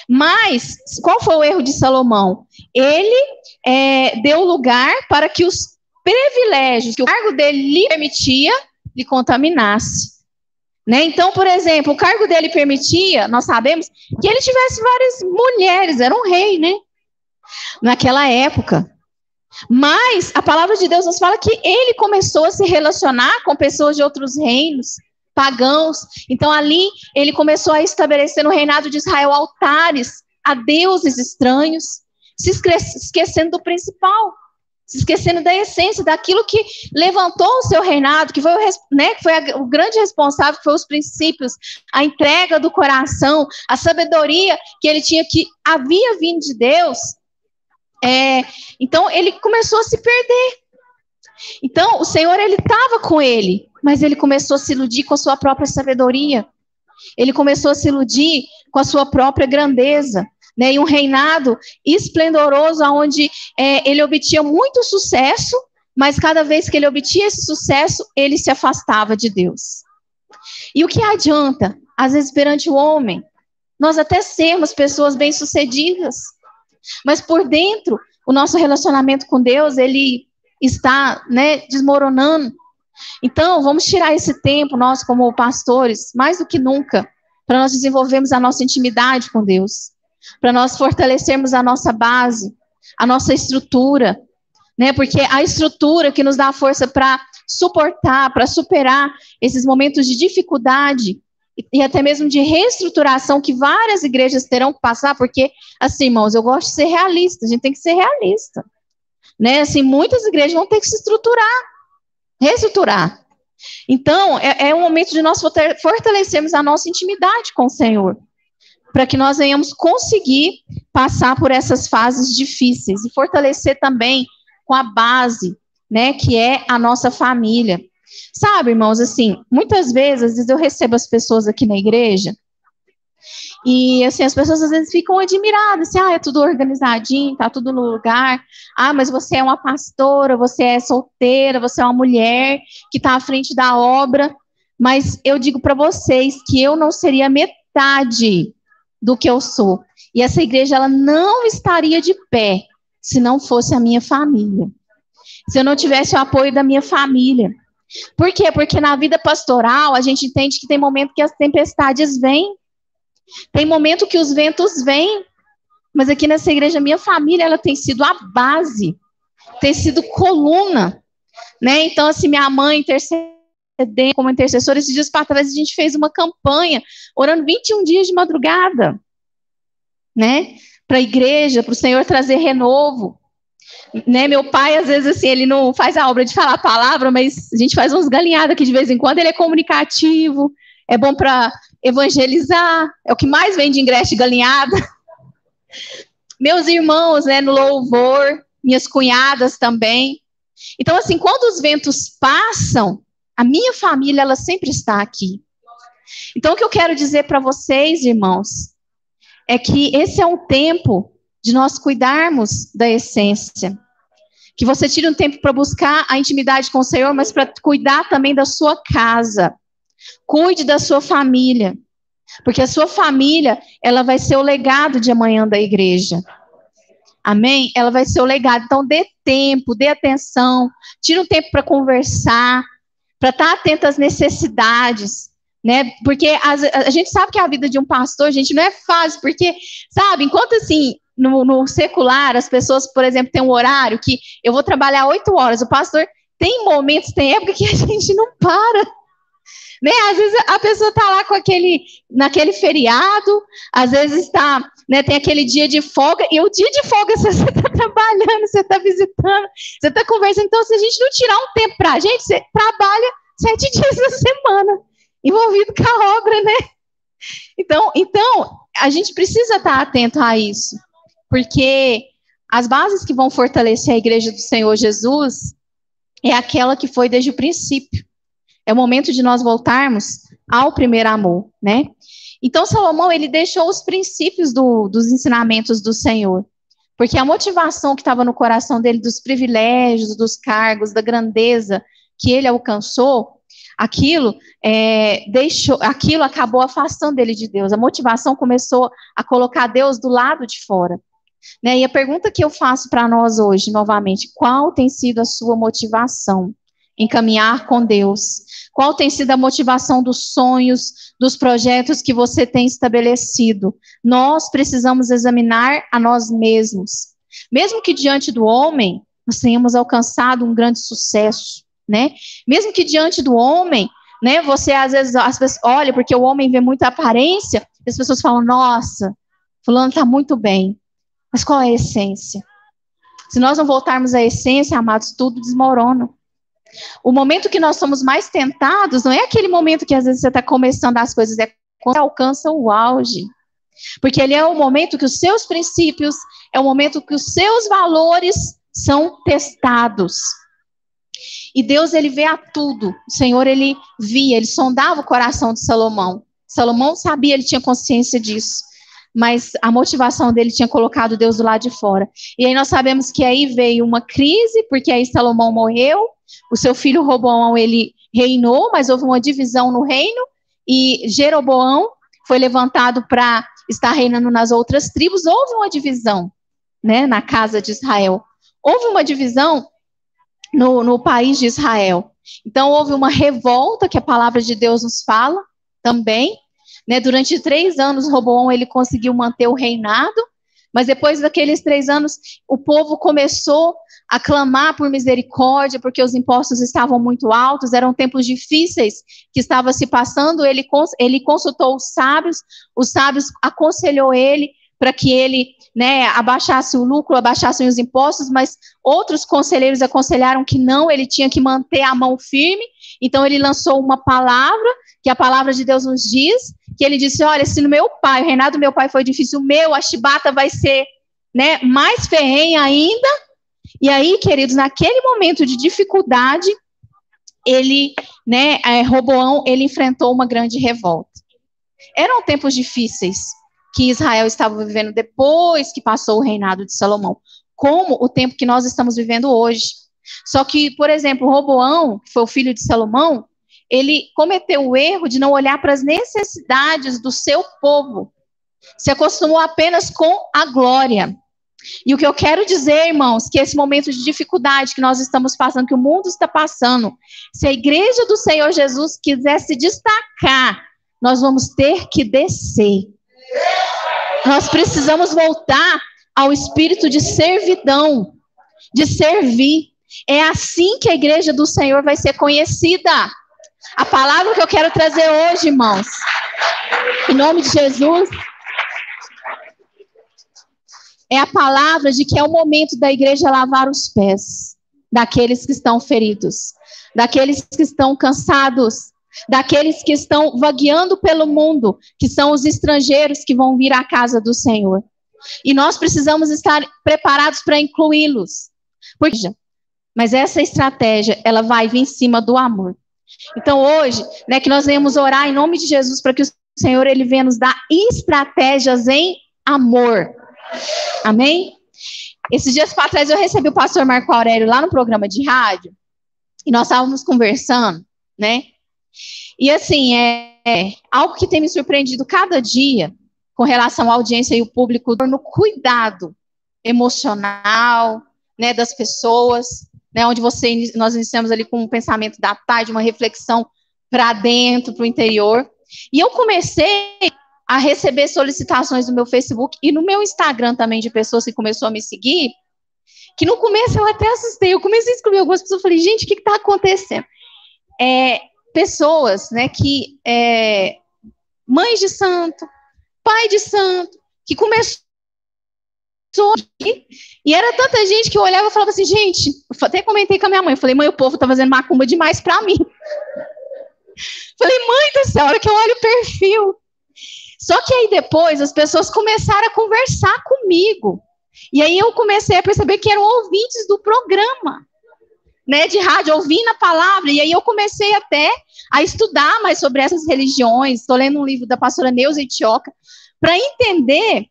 Mas, qual foi o erro de Salomão? Ele deu lugar para que os privilégios que o cargo dele lhe permitia, lhe contaminasse. Né? Então, por exemplo, o cargo dele permitia, nós sabemos, que ele tivesse várias mulheres, era um rei, né? Naquela época. Mas a palavra de Deus nos fala que ele começou a se relacionar com pessoas de outros reinos, pagãos. Então ali ele começou a estabelecer no reinado de Israel altares a deuses estranhos, se esquecendo do principal, se esquecendo da essência, daquilo que levantou o seu reinado, que foi, o grande responsável, que foi os princípios, a entrega do coração, a sabedoria que ele tinha, que havia vindo de Deus. Então ele começou a se perder. Então o Senhor, ele estava com ele, mas ele começou a se iludir com a sua própria sabedoria. Ele começou a se iludir com a sua própria grandeza, né? E um reinado esplendoroso, onde ele obtinha muito sucesso, mas cada vez que ele obtinha esse sucesso, ele se afastava de Deus. E o que adianta, às vezes, perante o homem, nós até sermos pessoas bem-sucedidas, mas por dentro, o nosso relacionamento com Deus, ele está, né, desmoronando. Então, vamos tirar esse tempo, nós como pastores, mais do que nunca, para nós desenvolvermos a nossa intimidade com Deus, para nós fortalecermos a nossa base, a nossa estrutura, né? Porque a estrutura que nos dá a força para suportar, para superar esses momentos de dificuldade e até mesmo de reestruturação que várias igrejas terão que passar, porque, assim, irmãos, eu gosto de ser realista, a gente tem que ser realista, né? Assim, muitas igrejas vão ter que se reestruturar. Então, é um momento de nós fortalecermos a nossa intimidade com o Senhor, para que nós venhamos conseguir passar por essas fases difíceis e fortalecer também com a base, né, que é a nossa família. Sabe, irmãos, assim, muitas vezes eu recebo as pessoas aqui na igreja e, assim, as pessoas às vezes ficam admiradas, assim, é tudo organizadinho, tá tudo no lugar, mas você é uma pastora, você é solteira, você é uma mulher que está à frente da obra, mas eu digo para vocês que eu não seria metade do que eu sou. E essa igreja, ela não estaria de pé se não fosse a minha família. Se eu não tivesse o apoio da minha família. Por quê? Porque na vida pastoral, a gente entende que tem momento que as tempestades vêm. Tem momento que os ventos vêm. Mas aqui nessa igreja, minha família, ela tem sido a base. Tem sido coluna. Né? Então, assim, minha mãe intercedendo como intercessora, esses dias para trás a gente fez uma campanha, orando 21 dias de madrugada. Né? Para a igreja, para o Senhor trazer renovo. Né? Meu pai, às vezes, assim, ele não faz a obra de falar a palavra, mas a gente faz uns galinhados aqui de vez em quando, ele é comunicativo, é bom para evangelizar, é o que mais vem de ingresso de galinhada. Meus irmãos, né, no louvor, minhas cunhadas também. Então, assim, quando os ventos passam, a minha família, ela sempre está aqui. Então, o que eu quero dizer para vocês, irmãos, é que esse é um tempo de nós cuidarmos da essência. Que você tire um tempo para buscar a intimidade com o Senhor, mas para cuidar também da sua casa. Cuide da sua família. Porque a sua família, ela vai ser o legado de amanhã da igreja. Amém? Ela vai ser o legado. Então, dê tempo, dê atenção. Tire um tempo para conversar, para estar atento às necessidades. Né? Porque a gente sabe que a vida de um pastor, gente, não é fácil, porque, sabe, enquanto assim, no secular, as pessoas, por exemplo, têm um horário que eu vou trabalhar 8 horas, o pastor tem momentos, tem época que a gente não para, né? Às vezes a pessoa está lá naquele feriado, às vezes está, né, tem aquele dia de folga, e o dia de folga você está trabalhando, você está visitando, você está conversando, então se a gente não tirar um tempo para a gente, você trabalha 7 dias na semana, envolvido com a obra, né? Então, a gente precisa estar atento a isso, porque as bases que vão fortalecer a igreja do Senhor Jesus é aquela que foi desde o princípio. É o momento de nós voltarmos ao primeiro amor, né? Então, Salomão, ele deixou os princípios dos ensinamentos do Senhor, porque a motivação que estava no coração dele, dos privilégios, dos cargos, da grandeza que ele alcançou, aquilo acabou afastando ele de Deus. A motivação começou a colocar Deus do lado de fora. Né? E a pergunta que eu faço para nós hoje, novamente, qual tem sido a sua motivação em caminhar com Deus? Qual tem sido a motivação dos sonhos, dos projetos que você tem estabelecido? Nós precisamos examinar a nós mesmos. Mesmo que diante do homem, nós tenhamos alcançado um grande sucesso. Né? Mesmo que diante do homem, né, você às vezes as pessoas, olha, porque o homem vê muita aparência, as pessoas falam, nossa, fulano está muito bem, mas qual é a essência? Se nós não voltarmos à essência, amados, tudo desmorona. O momento que nós somos mais tentados não é aquele momento que às vezes você está começando as coisas, é quando você alcança o auge, porque ele é o momento que os seus princípios, é o momento que os seus valores são testados. E Deus, ele vê a tudo. O Senhor, ele via, ele sondava o coração de Salomão. Salomão sabia, ele tinha consciência disso. Mas a motivação dele tinha colocado Deus do lado de fora. E aí nós sabemos que aí veio uma crise, porque aí Salomão morreu, o seu filho Roboão, ele reinou, mas houve uma divisão no reino, e Jeroboão foi levantado para estar reinando nas outras tribos. Houve uma divisão, né, na casa de Israel. Houve uma divisão no país de Israel. Então, houve uma revolta, que a palavra de Deus nos fala também. Né? Durante 3 anos, Roboão ele conseguiu manter o reinado, mas depois daqueles 3 anos, o povo começou a clamar por misericórdia, porque os impostos estavam muito altos, eram tempos difíceis que estavam se passando. Ele consultou os sábios aconselhou ele para que ele, né, abaixasse o lucro, abaixassem os impostos, mas outros conselheiros aconselharam que não, ele tinha que manter a mão firme. Então ele lançou uma palavra, que a palavra de Deus nos diz, que ele disse, olha, se no meu pai, o reinado do meu pai foi difícil, o meu, a chibata vai ser, né, mais ferrenha ainda. E aí, queridos, naquele momento de dificuldade, ele, né, Roboão, ele enfrentou uma grande revolta. Eram tempos difíceis que Israel estava vivendo depois que passou o reinado de Salomão, como o tempo que nós estamos vivendo hoje. Só que, por exemplo, Roboão, que foi o filho de Salomão, ele cometeu o erro de não olhar para as necessidades do seu povo. Se acostumou apenas com a glória. E o que eu quero dizer, irmãos, que esse momento de dificuldade que nós estamos passando, que o mundo está passando, se a igreja do Senhor Jesus quiser se destacar, nós vamos ter que descer. Nós precisamos voltar ao espírito de servidão, de servir. É assim que a igreja do Senhor vai ser conhecida. A palavra que eu quero trazer hoje, irmãos, em nome de Jesus, é a palavra de que é o momento da igreja lavar os pés daqueles que estão feridos, daqueles que estão cansados, daqueles que estão vagueando pelo mundo, que são os estrangeiros que vão vir à casa do Senhor. E nós precisamos estar preparados para incluí-los. Mas essa estratégia, ela vai vir em cima do amor. Então hoje, né, que nós venhamos orar em nome de Jesus para que o Senhor ele venha nos dar estratégias em amor. Amém? Esses dias para trás eu recebi o pastor Marco Aurélio lá no programa de rádio e nós estávamos conversando, né? E assim, algo que tem me surpreendido cada dia com relação à audiência e o público no cuidado emocional, né, das pessoas, né, onde nós iniciamos ali com um pensamento da tarde, uma reflexão para dentro, para o interior. E eu comecei a receber solicitações no meu Facebook e no meu Instagram também de pessoas que começou a me seguir, que no começo eu até assustei. Eu comecei a escrever algumas pessoas, falei, gente, o que está acontecendo? Pessoas, né, que mães de santo, pai de santo, que começou e era tanta gente que eu olhava e falava assim, gente, eu até comentei com a minha mãe, falei, mãe, o povo tá fazendo macumba demais para mim. Falei, mãe do céu, a hora que eu olho o perfil. Só que aí depois as pessoas começaram a conversar comigo. E aí eu comecei a perceber que eram ouvintes do programa, né, de rádio, ouvindo a palavra. E aí eu comecei até a estudar mais sobre essas religiões. Estou lendo um livro da pastora Neuza Itioca para entender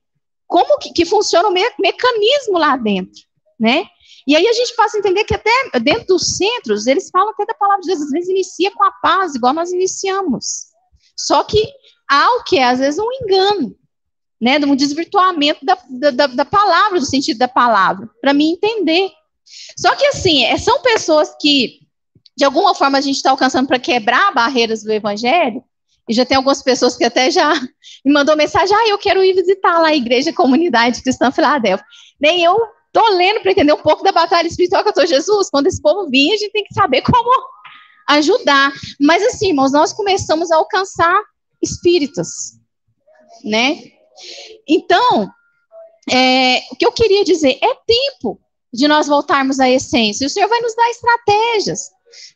como que funciona o mecanismo lá dentro, né? E aí a gente passa a entender que até dentro dos centros, eles falam até da palavra de Deus, às vezes inicia com a paz, igual nós iniciamos. Só que há o que é, às vezes, um engano, né, de um desvirtuamento da palavra, do sentido da palavra, para mim entender. Só que, assim, são pessoas que, de alguma forma, a gente está alcançando para quebrar barreiras do evangelho, e já tem algumas pessoas que até já me mandou mensagem, eu quero ir visitar lá a Igreja Comunidade Cristã Filadélfia. Nem eu estou lendo para entender um pouco da batalha espiritual que eu estou, Jesus, quando esse povo vir, a gente tem que saber como ajudar. Mas, assim, irmãos, nós começamos a alcançar espíritas, né? Então, o que eu queria dizer, é tempo de nós voltarmos à essência. O Senhor vai nos dar estratégias,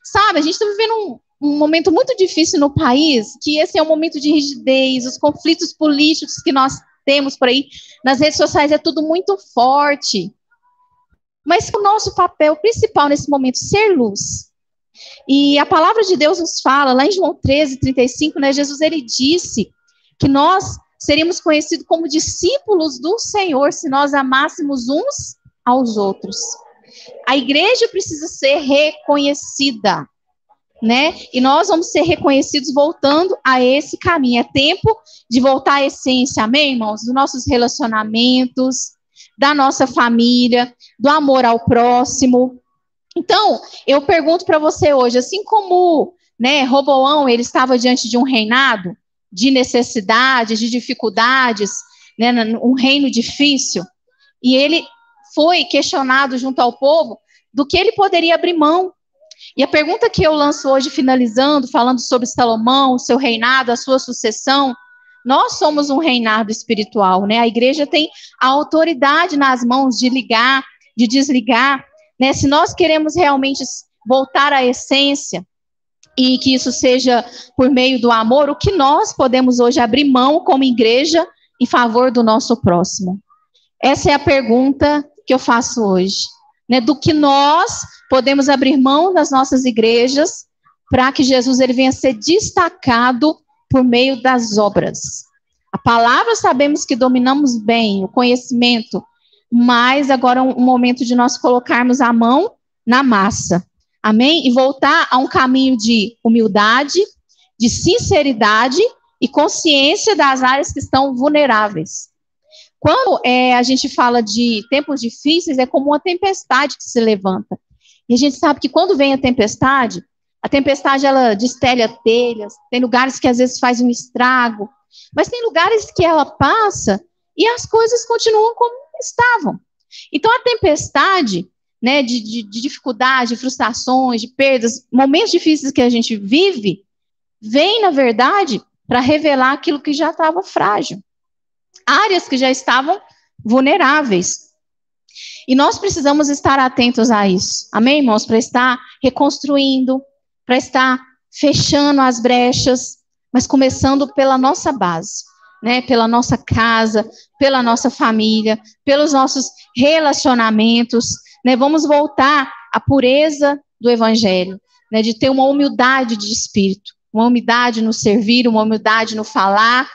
sabe? A gente está vivendo um momento muito difícil no país, que esse é um momento de rigidez, os conflitos políticos que nós temos por aí, nas redes sociais é tudo muito forte. Mas o nosso papel principal nesse momento, ser luz. E a palavra de Deus nos fala, lá em João 13:35, né, Jesus ele disse que nós seríamos conhecidos como discípulos do Senhor se nós amássemos uns aos outros. A igreja precisa ser reconhecida, né? E nós vamos ser reconhecidos voltando a esse caminho. É tempo de voltar à essência, amém, irmãos? Dos nossos relacionamentos, da nossa família, do amor ao próximo. Então, eu pergunto para você hoje, assim como, né, Roboão, ele estava diante de um reinado de necessidades, de dificuldades, né, um reino difícil, e ele foi questionado junto ao povo do que ele poderia abrir mão. E a pergunta que eu lanço hoje, finalizando, falando sobre Salomão, o seu reinado, a sua sucessão, nós somos um reinado espiritual, né? A igreja tem a autoridade nas mãos de ligar, de desligar, né? Se nós queremos realmente voltar à essência e que isso seja por meio do amor, o que nós podemos hoje abrir mão como igreja em favor do nosso próximo? Essa é a pergunta que eu faço hoje, né? Do que nós podemos abrir mão das nossas igrejas para que Jesus ele venha ser destacado por meio das obras. A palavra sabemos que dominamos bem, o conhecimento, mas agora é um momento de nós colocarmos a mão na massa. Amém? E voltar a um caminho de humildade, de sinceridade e consciência das áreas que estão vulneráveis. Quando a gente fala de tempos difíceis, é como uma tempestade que se levanta. E a gente sabe que quando vem a tempestade ela destelha telhas, tem lugares que às vezes faz um estrago, mas tem lugares que ela passa e as coisas continuam como estavam. Então a tempestade, né, de dificuldade, de frustrações, de perdas, momentos difíceis que a gente vive, vem, na verdade, para revelar aquilo que já estava frágil. Áreas que já estavam vulneráveis. E nós precisamos estar atentos a isso. Amém, irmãos? Para estar reconstruindo, para estar fechando as brechas, mas começando pela nossa base, né? Pela nossa casa, pela nossa família, pelos nossos relacionamentos, né? Vamos voltar à pureza do evangelho, né? De ter uma humildade de espírito, uma humildade no servir, uma humildade no falar,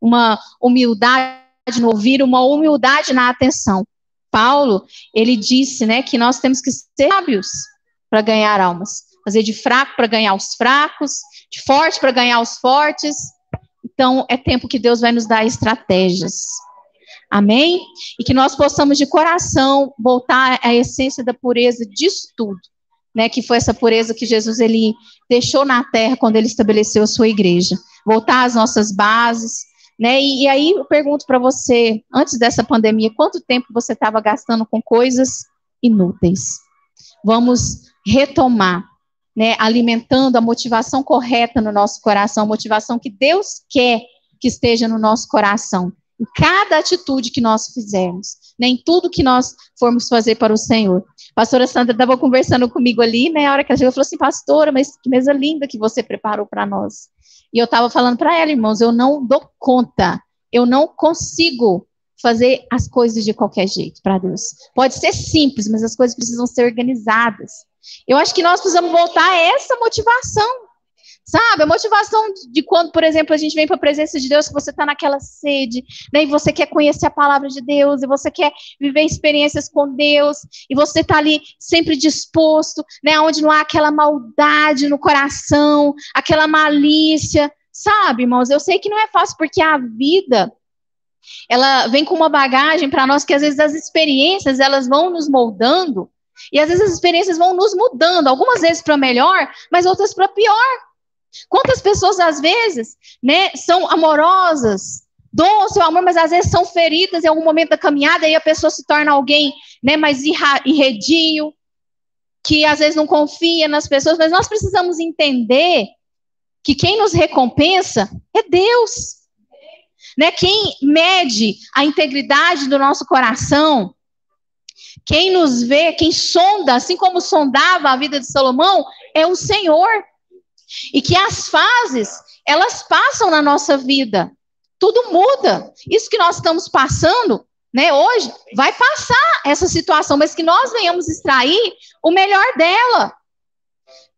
uma humildade no ouvir, uma humildade na atenção. Paulo, ele disse, né, que nós temos que ser sábios para ganhar almas, fazer de fraco para ganhar os fracos, de forte para ganhar os fortes. Então, é tempo que Deus vai nos dar estratégias. Amém? E que nós possamos de coração voltar à essência da pureza disso tudo, né, que foi essa pureza que Jesus ele deixou na terra quando ele estabeleceu a sua igreja. Voltar às nossas bases, né? E aí eu pergunto para você, antes dessa pandemia, quanto tempo você estava gastando com coisas inúteis? Vamos retomar, né, alimentando a motivação correta no nosso coração, a motivação que Deus quer que esteja no nosso coração, em cada atitude que nós fizermos, né, em tudo que nós formos fazer para o Senhor. A pastora Sandra estava conversando comigo ali, né, a hora que ela chegou, falou assim, pastora, mas que mesa linda que você preparou para nós. E eu estava falando para ela, irmãos, eu não dou conta, eu não consigo fazer as coisas de qualquer jeito para Deus. Pode ser simples, mas as coisas precisam ser organizadas. Eu acho que nós precisamos voltar a essa motivação, sabe? A motivação de quando, por exemplo, a gente vem para a presença de Deus, que você está naquela sede, né, e você quer conhecer a palavra de Deus, e você quer viver experiências com Deus, e você está ali sempre disposto, né, onde não há aquela maldade no coração, aquela malícia, sabe, irmãos? Eu sei que não é fácil, porque a vida, ela vem com uma bagagem para nós, que às vezes as experiências, elas vão nos moldando, e às vezes as experiências vão nos mudando, algumas vezes para melhor, mas outras para pior. Quantas pessoas, às vezes, né, são amorosas, doam o seu amor, mas às vezes são feridas em algum momento da caminhada, e a pessoa se torna alguém, né, mais irredio, que às vezes não confia nas pessoas, mas nós precisamos entender que quem nos recompensa é Deus, né? Quem mede a integridade do nosso coração, quem nos vê, quem sonda, assim como sondava a vida de Salomão, é o Senhor. E que as fases, elas passam na nossa vida. Tudo muda. Isso que nós estamos passando, né, hoje, vai passar essa situação, mas que nós venhamos extrair o melhor dela.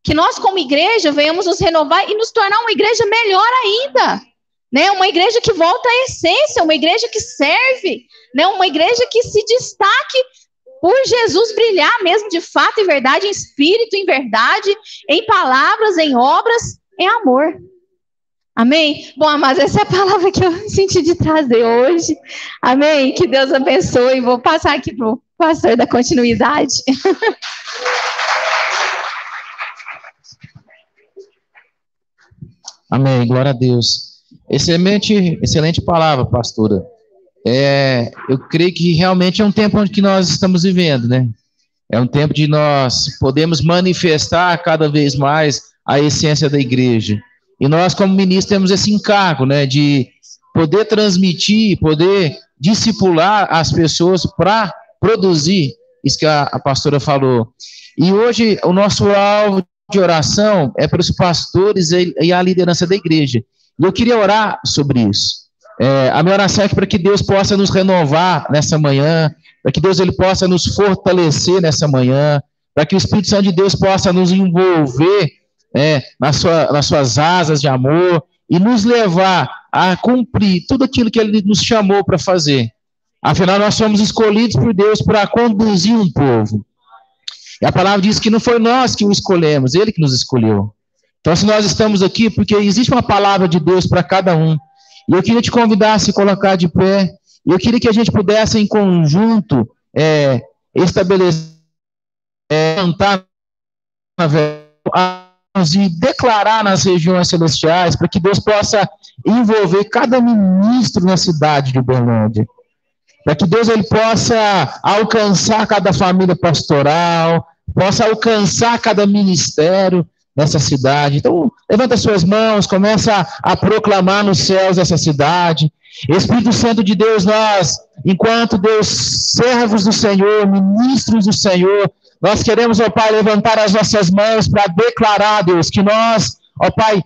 Que nós, como igreja, venhamos nos renovar e nos tornar uma igreja melhor ainda. Né? Uma igreja que volta à essência, uma igreja que serve, né? Uma igreja que se destaque por Jesus brilhar mesmo de fato e verdade, em espírito, em verdade, em palavras, em obras, em amor. Amém? Bom, amados, essa é a palavra que eu senti de trazer hoje. Amém? Que Deus abençoe. Vou passar aqui para o pastor da continuidade. Amém, glória a Deus. Excelente palavra, pastora. Eu creio que realmente é um tempo onde que nós estamos vivendo, né? É um tempo de nós podermos manifestar cada vez mais a essência da igreja. E nós, como ministros, temos esse encargo, né? De poder transmitir, poder discipular as pessoas para produzir isso que a pastora falou. E hoje, o nosso alvo de oração é para os pastores e a liderança da igreja. E eu queria orar sobre isso. A minha oração é para que Deus possa nos renovar nessa manhã, para que Deus ele possa nos fortalecer nessa manhã, para que o Espírito Santo de Deus possa nos envolver nas suas asas de amor e nos levar a cumprir tudo aquilo que Ele nos chamou para fazer. Afinal, nós somos escolhidos por Deus para conduzir um povo. E a palavra diz que não foi nós que o escolhemos, ele que nos escolheu. Então, se nós estamos aqui, porque existe uma palavra de Deus para cada um. E eu queria te convidar a se colocar de pé. E eu queria que a gente pudesse, em conjunto, estabelecer, cantar e declarar nas regiões celestiais, para que Deus possa envolver cada ministro na cidade de Uberlândia. Para que Deus ele possa alcançar cada família pastoral, possa alcançar cada ministério nessa cidade. Então, levanta suas mãos, começa a proclamar nos céus essa cidade. Espírito Santo de Deus, nós, enquanto Deus, servos do Senhor, ministros do Senhor, nós queremos, ó Pai, levantar as nossas mãos para declarar, Deus, que nós, ó Pai,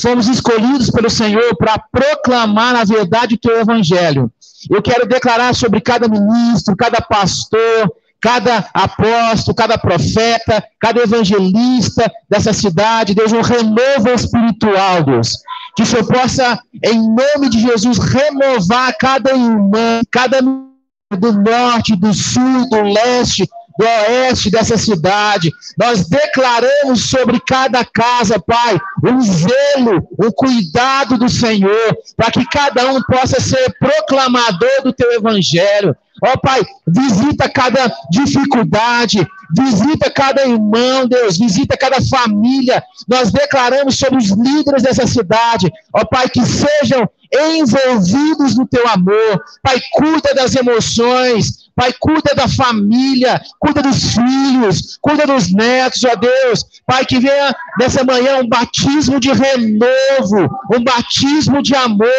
fomos escolhidos pelo Senhor para proclamar a verdade do Teu Evangelho. Eu quero declarar sobre cada ministro, cada pastor, cada apóstolo, cada profeta, cada evangelista dessa cidade, Deus, um renovo espiritual, Deus. Que o Senhor possa, em nome de Jesus, renovar cada irmã, cada do norte, do sul, do leste, do oeste dessa cidade. Nós declaramos sobre cada casa, Pai, um zelo, um cuidado do Senhor, para que cada um possa ser proclamador do Teu Evangelho. Ó Pai, visita cada dificuldade, visita cada irmão, Deus, visita cada família. Nós declaramos sobre os líderes dessa cidade, ó Pai, que sejam envolvidos no Teu amor. Pai, cuida das emoções, Pai, cuida da família, cuida dos filhos, cuida dos netos, ó Deus. Pai, que venha nessa manhã um batismo de renovo, um batismo de amor,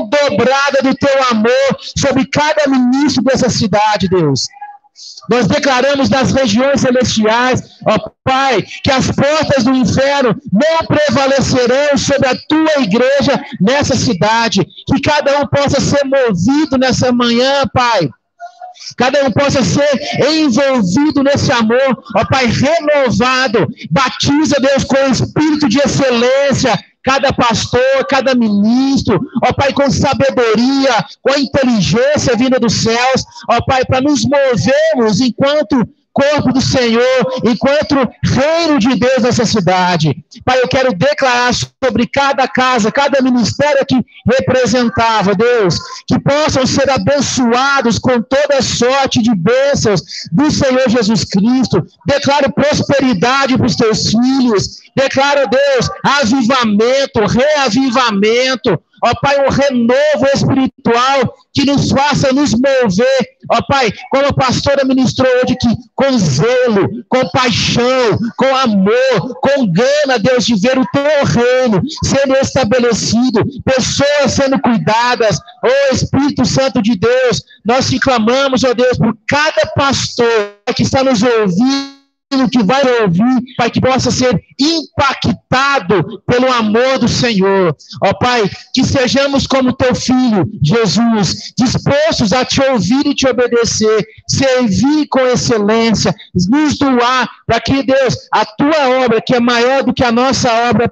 dobrada do Teu amor sobre cada ministro dessa cidade, Deus. Nós declaramos nas regiões celestiais, ó Pai, que as portas do inferno não prevalecerão sobre a Tua igreja nessa cidade. Que cada um possa ser movido nessa manhã, Pai. Cada um possa ser envolvido nesse amor, ó Pai, renovado. Batiza, Deus, com o espírito de excelência cada pastor, cada ministro, ó Pai, com sabedoria, com a inteligência vinda dos céus, ó Pai, para nos movermos enquanto corpo do Senhor, enquanto reino de Deus nessa cidade. Pai, eu quero declarar sobre cada casa, cada ministério que representava, Deus, que possam ser abençoados com toda sorte de bênçãos do Senhor Jesus Cristo. Declaro prosperidade para os Teus filhos. Declaro, Deus, avivamento, reavivamento. Ó Pai, um renovo espiritual que nos faça nos mover, ó Pai, como a pastora ministrou hoje, que com zelo, com paixão, com amor, com gana, Deus, de ver o Teu reino sendo estabelecido, pessoas sendo cuidadas. Ó Espírito Santo de Deus, nós te clamamos, ó Deus, por cada pastor que está nos ouvindo, que vai ouvir, Pai, que possa ser impactado pelo amor do Senhor. Ó Pai, que sejamos como Teu Filho, Jesus, dispostos a Te ouvir e Te obedecer, servir com excelência, nos doar, para que, Deus, a Tua obra, que é maior do que a nossa obra,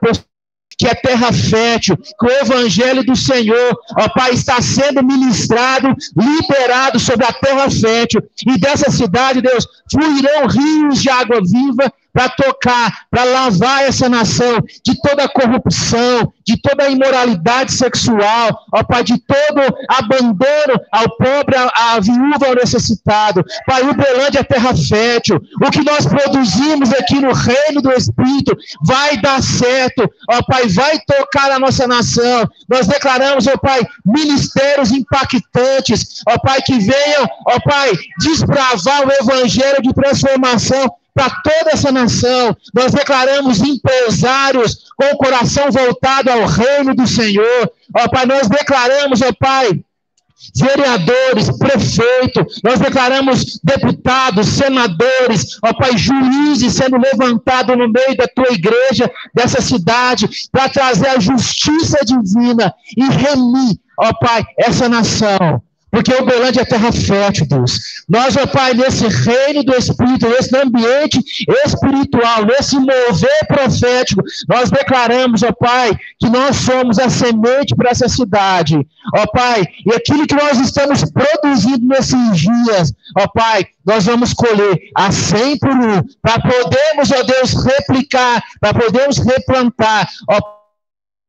que é terra fértil, que o Evangelho do Senhor, ó Pai, está sendo ministrado, liberado sobre a terra fértil, e dessa cidade, Deus, fluirão rios de água viva para tocar, para lavar essa nação de toda corrupção, de toda imoralidade sexual, ó Pai, de todo abandono ao pobre, à viúva, ao necessitado. Pai, Uberlândia é terra fértil. O que nós produzimos aqui no reino do Espírito vai dar certo, ó Pai, vai tocar a nossa nação. Nós declaramos, ó Pai, ministérios impactantes, ó Pai, que venham, ó Pai, desbravar o evangelho de transformação para toda essa nação. Nós declaramos empresários com o coração voltado ao reino do Senhor. Ó Pai, nós declaramos, ó Pai, vereadores, prefeitos, nós declaramos deputados, senadores, ó Pai, juízes sendo levantados no meio da Tua igreja, dessa cidade, para trazer a justiça divina e remir, ó Pai, essa nação. porque Uberlândia é terra fértil, Deus. Nós, ó Pai, nesse reino do Espírito, nesse ambiente espiritual, nesse mover profético, nós declaramos, ó Pai, que nós somos a semente para essa cidade, ó Pai, e aquilo que nós estamos produzindo nesses dias, ó Pai, nós vamos colher a 100 por 1, para podermos, ó Deus, replicar, para podermos replantar, ó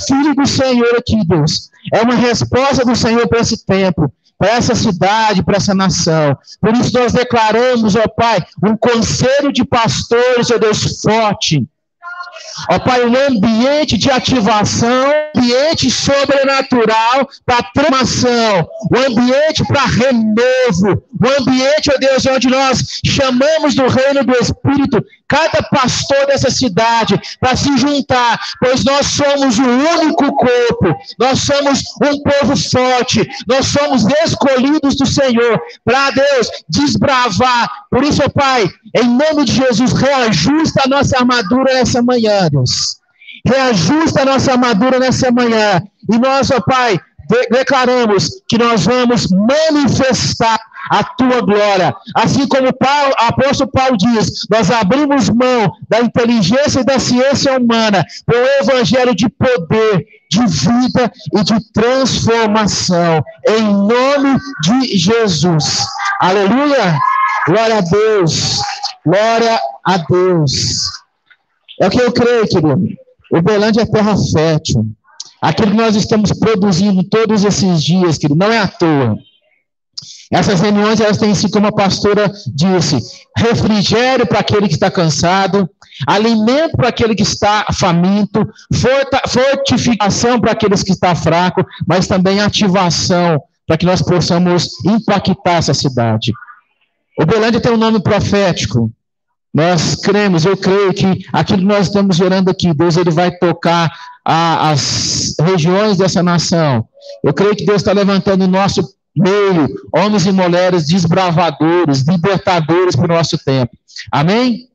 Filho do Senhor aqui, Deus. É uma resposta do Senhor para esse tempo, para essa cidade, para essa nação. Por isso nós declaramos, ó Pai, um conselho de pastores, ó Deus, forte. Ó Pai, um ambiente de ativação, um ambiente sobrenatural para transformação, um ambiente para renovo, um ambiente, ó Deus, onde nós chamamos do reino do Espírito cada pastor dessa cidade para se juntar, pois nós somos o único corpo, nós somos um povo forte, nós somos escolhidos do Senhor para, Deus, desbravar. Por isso, ó Pai, em nome de Jesus, reajusta a nossa armadura nessa manhã, Deus. Reajusta a nossa armadura nessa manhã. E nós, ó Pai, declaramos que nós vamos manifestar a tua glória. Assim como o apóstolo Paulo diz, nós abrimos mão da inteligência e da ciência humana para o evangelho de poder, de vida e de transformação. Em nome de Jesus. Aleluia. Glória a Deus. Glória a Deus. É o que eu creio, querido. Uberlândia é terra fértil. Aquilo que nós estamos produzindo todos esses dias, querido, não é à toa. Essas reuniões, elas têm sido, como a pastora disse, refrigério para aquele que está cansado, alimento para aquele que está faminto, fortificação para aqueles que estão fracos, mas também ativação para que nós possamos impactar essa cidade. Uberlândia tem um nome profético. Nós cremos, eu creio que aquilo que nós estamos orando aqui, Deus ele vai tocar as regiões dessa nação. Eu creio que Deus está levantando o nosso meio, homens e mulheres desbravadores, libertadores para o nosso tempo. Amém?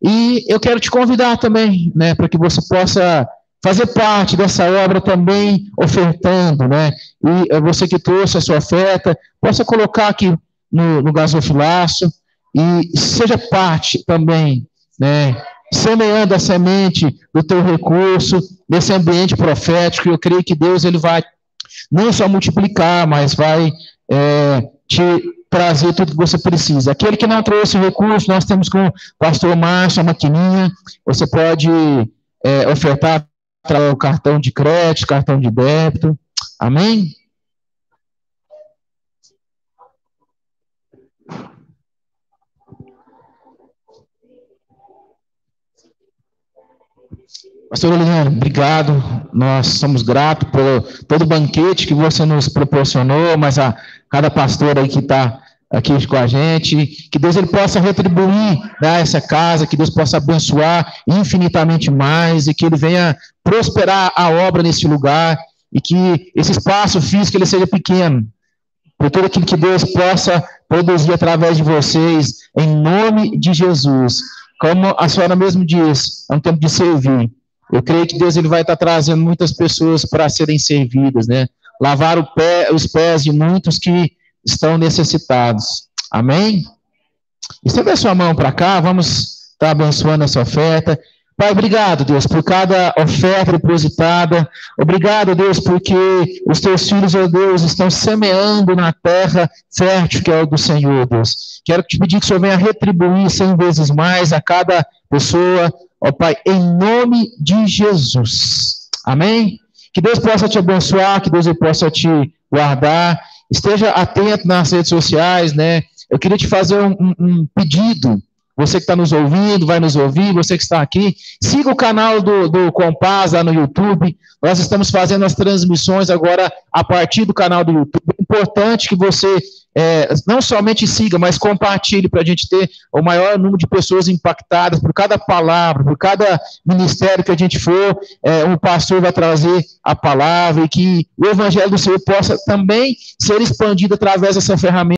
E eu quero te convidar também, né, para que você possa fazer parte dessa obra também, ofertando, né? E você que trouxe a sua oferta, possa colocar aqui no gasofilaço e seja parte também, né? Semeando a semente do teu recurso nesse ambiente profético. Eu creio que Deus ele vai não só multiplicar, mas vai te trazer tudo que você precisa. Aquele que não trouxe o recurso, nós temos com o pastor Márcio a maquininha. Você pode ofertar o cartão de crédito, cartão de débito. Amém? Pastor Eliane, obrigado, nós somos gratos por todo o banquete que você nos proporcionou, mas a cada pastor aí que está aqui com a gente, que Deus ele possa retribuir, né, essa casa, que Deus possa abençoar infinitamente mais, e que ele venha prosperar a obra nesse lugar, e que esse espaço físico ele seja pequeno, por tudo aquilo que Deus possa produzir através de vocês, em nome de Jesus. Como a senhora mesmo diz, é um tempo de servir. Eu creio que Deus ele vai estar trazendo muitas pessoas para serem servidas, né? Lavar os pés de muitos que estão necessitados. Amém? Estenda a sua mão para cá, vamos estar abençoando essa oferta. Pai, obrigado, Deus, por cada oferta depositada. Obrigado, Deus, porque os teus filhos, ó Deus, estão semeando na terra fértil que é o do Senhor, Deus. Quero te pedir que o Senhor venha retribuir 100 vezes mais a cada pessoa, ó Pai, em nome de Jesus. Amém? Que Deus possa te abençoar, que Deus possa te guardar. Esteja atento nas redes sociais, né? Eu queria te fazer um pedido. Você que está nos ouvindo, vai nos ouvir, você que está aqui, siga o canal do Compaz lá no YouTube. Nós estamos fazendo as transmissões agora a partir do canal do YouTube. É importante que você não somente siga, mas compartilhe para a gente ter o maior número de pessoas impactadas por cada palavra, por cada ministério que a gente for, um pastor vai trazer a palavra, e que o evangelho do Senhor possa também ser expandido através dessa ferramenta.